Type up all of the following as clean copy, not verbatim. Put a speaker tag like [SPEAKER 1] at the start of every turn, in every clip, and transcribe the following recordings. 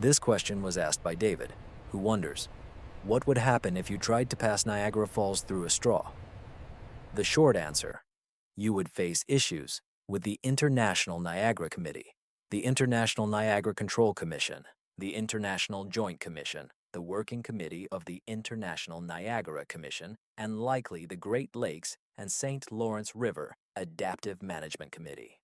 [SPEAKER 1] This question was asked by David, who wonders, what would happen if you tried to pass Niagara Falls through a straw? The short answer, you would face issues with the International Niagara Committee, the International Niagara Control Commission, the International Joint Commission, the Working Committee of the International Niagara Commission, and likely the Great Lakes and St. Lawrence River Adaptive Management Committee.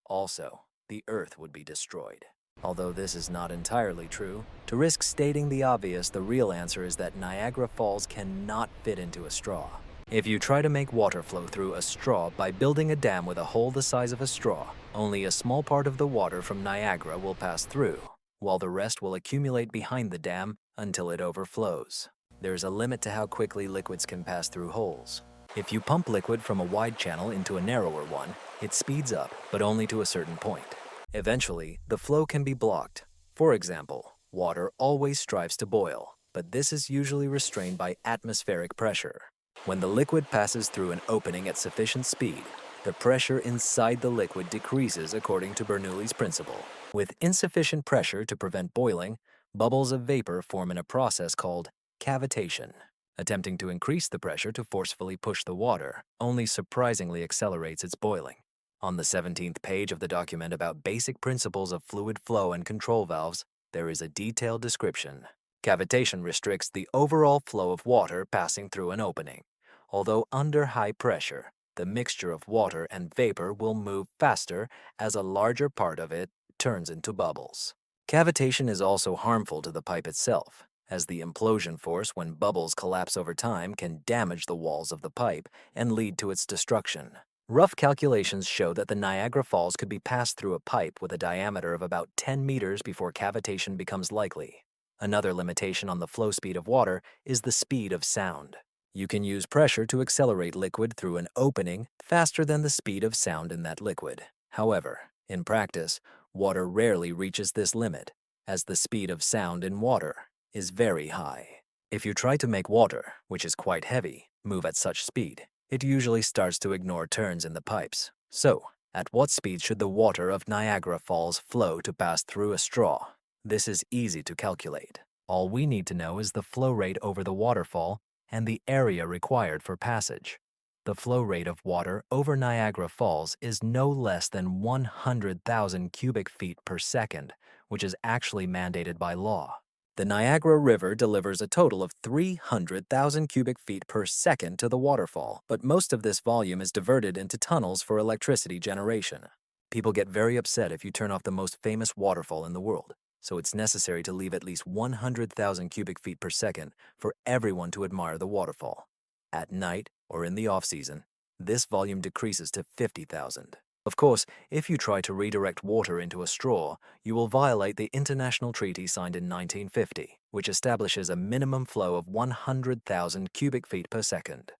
[SPEAKER 1] Also, the Earth would be destroyed. Although this is not entirely true, to risk stating the obvious, the real answer is that Niagara Falls cannot fit into a straw. If you try to make water flow through a straw by building a dam with a hole the size of a straw, only a small part of the water from Niagara will pass through, while the rest will accumulate behind the dam until it overflows. There's a limit to how quickly liquids can pass through holes. If you pump liquid from a wide channel into a narrower one, it speeds up, but only to a certain point. Eventually, the flow can be blocked. For example, water always strives to boil, but this is usually restrained by atmospheric pressure. When the liquid passes through an opening at sufficient speed, the pressure inside the liquid decreases according to Bernoulli's principle. With insufficient pressure to prevent boiling, bubbles of vapor form in a process called cavitation. Attempting to increase the pressure to forcefully push the water only surprisingly accelerates its boiling. On the 17th page of the document about basic principles of fluid flow and control valves, there is a detailed description. Cavitation restricts the overall flow of water passing through an opening. Although under high pressure, the mixture of water and vapor will move faster as a larger part of it turns into bubbles. Cavitation is also harmful to the pipe itself, as the implosion force when bubbles collapse over time can damage the walls of the pipe and lead to its destruction. Rough calculations show that the Niagara Falls could be passed through a pipe with a diameter of about 10 meters before cavitation becomes likely. Another limitation on the flow speed of water is the speed of sound. You can use pressure to accelerate liquid through an opening faster than the speed of sound in that liquid. However, in practice, water rarely reaches this limit, as the speed of sound in water is very high. If you try to make water, which is quite heavy, move at such speed, it usually starts to ignore turns in the pipes. So, at what speed should the water of Niagara Falls flow to pass through a straw? This is easy to calculate. All we need to know is the flow rate over the waterfall and the area required for passage. The flow rate of water over Niagara Falls is no less than 100,000 cubic feet per second, which is actually mandated by law. The Niagara River delivers a total of 300,000 cubic feet per second to the waterfall, but most of this volume is diverted into tunnels for electricity generation. People get very upset if you turn off the most famous waterfall in the world, so it's necessary to leave at least 100,000 cubic feet per second for everyone to admire the waterfall. At night, or in the off-season, this volume decreases to 50,000. Of course, if you try to redirect water into a straw, you will violate the international treaty signed in 1950, which establishes a minimum flow of 100,000 cubic feet per second.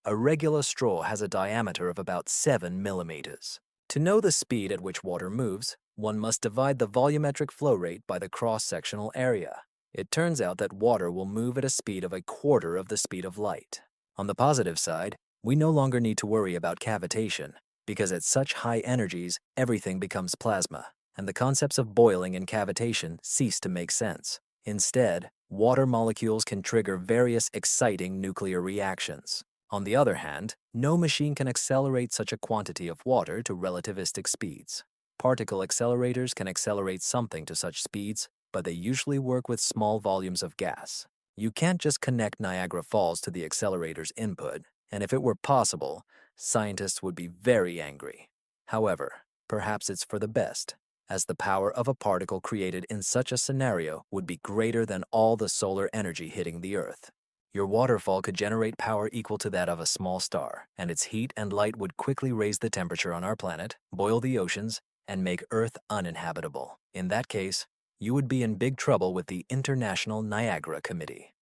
[SPEAKER 1] A regular straw has a diameter of about 7 millimeters. To know the speed at which water moves, one must divide the volumetric flow rate by the cross-sectional area. It turns out that water will move at a speed of a quarter of the speed of light. On the positive side, we no longer need to worry about cavitation, because at such high energies, everything becomes plasma, and the concepts of boiling and cavitation cease to make sense. Instead, water molecules can trigger various exciting nuclear reactions. On the other hand, no machine can accelerate such a quantity of water to relativistic speeds. Particle accelerators can accelerate something to such speeds, but they usually work with small volumes of gas. You can't just connect Niagara Falls to the accelerator's input, and if it were possible, scientists would be very angry. However, perhaps it's for the best, as the power of a particle created in such a scenario would be greater than all the solar energy hitting the Earth. Your waterfall could generate power equal to that of a small star, and its heat and light would quickly raise the temperature on our planet, boil the oceans, and make Earth uninhabitable. In that case, you would be in big trouble with the International Niagara Committee.